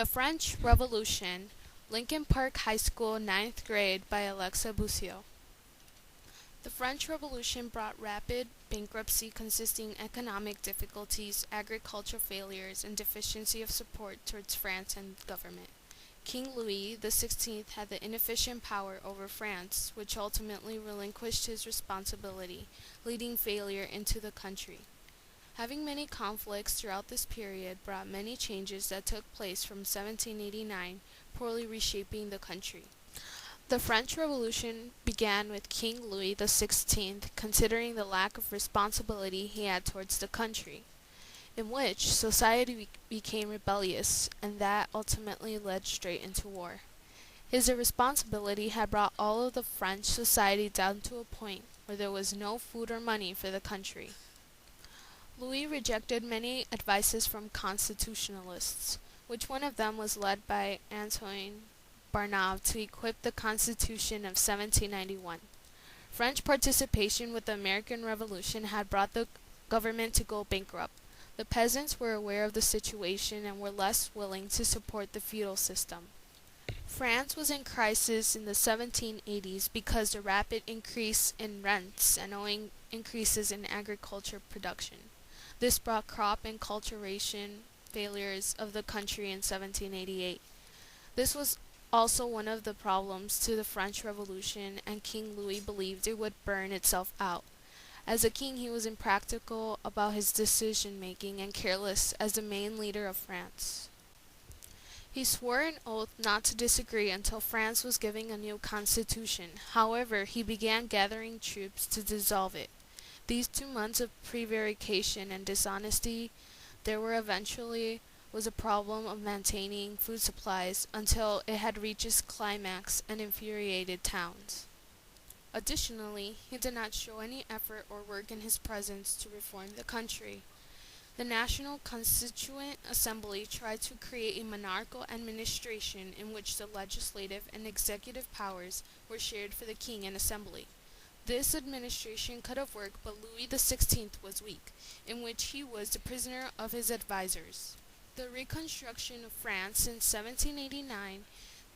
The French Revolution, Lincoln Park High School, ninth grade, by Alexa Busio. The French Revolution brought rapid bankruptcy consisting economic difficulties, agricultural failures, and deficiency of support towards France and government. King Louis XVI had the inefficient power over France, which ultimately relinquished his responsibility, leading failure into the country. Having many conflicts throughout this period brought many changes that took place from 1789, poorly reshaping the country. The French Revolution began with King Louis XVI considering the lack of responsibility he had towards the country, in which society became rebellious, and that ultimately led straight into war. His irresponsibility had brought all of the French society down to a point where there was no food or money for the country. Louis rejected many advices from constitutionalists, which one of them was led by Antoine Barnave to equip the Constitution of 1791. French participation with the American Revolution had brought the government to go bankrupt. The peasants were aware of the situation and were less willing to support the feudal system. France was in crisis in the 1780s because the rapid increase in rents and owing increases in agriculture production. This brought crop and cultivation failures of the country in 1788. This was also one of the problems to the French Revolution, and King Louis believed it would burn itself out. As a king, he was impractical about his decision-making and careless as the main leader of France. He swore an oath not to disagree until France was given a new constitution. However, he began gathering troops to dissolve it. These 2 months of prevarication and dishonesty, there were eventually was a problem of maintaining food supplies until it had reached its climax and infuriated towns. Additionally, he did not show any effort or work in his presence to reform the country. The National Constituent Assembly tried to create a monarchical administration in which the legislative and executive powers were shared for the king and assembly. This administration could have worked, but Louis XVI was weak, in which he was the prisoner of his advisors. The reconstruction of France in 1789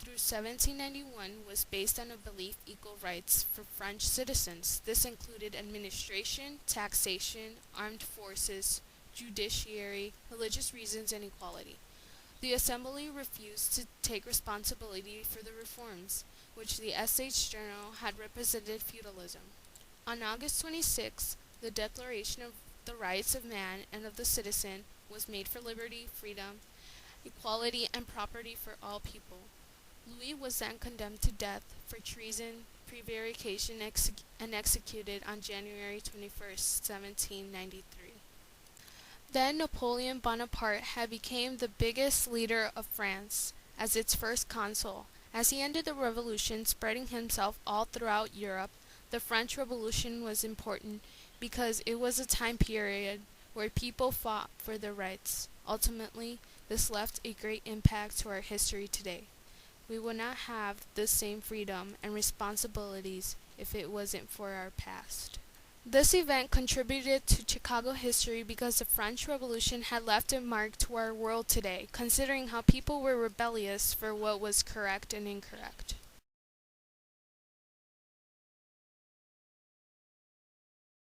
through 1791 was based on a belief equal rights for French citizens. This included administration, taxation, armed forces, judiciary, religious reasons, and equality. The Assembly refused to take responsibility for the reforms, which the Estates General had represented feudalism. On August 26, the Declaration of the Rights of Man and of the Citizen was made for liberty, freedom, equality, and property for all people. Louis was then condemned to death for treason, prevarication, and executed on January 21, 1793. Then Napoleon Bonaparte had become the biggest leader of France as its first consul. As he ended the revolution, spreading himself all throughout Europe, the French Revolution was important because it was a time period where people fought for their rights. Ultimately, this left a great impact to our history today. We would not have the same freedom and responsibilities if it wasn't for our past. This event contributed to Chicago history because the French Revolution had left a mark to our world today, considering how people were rebellious for what was correct and incorrect.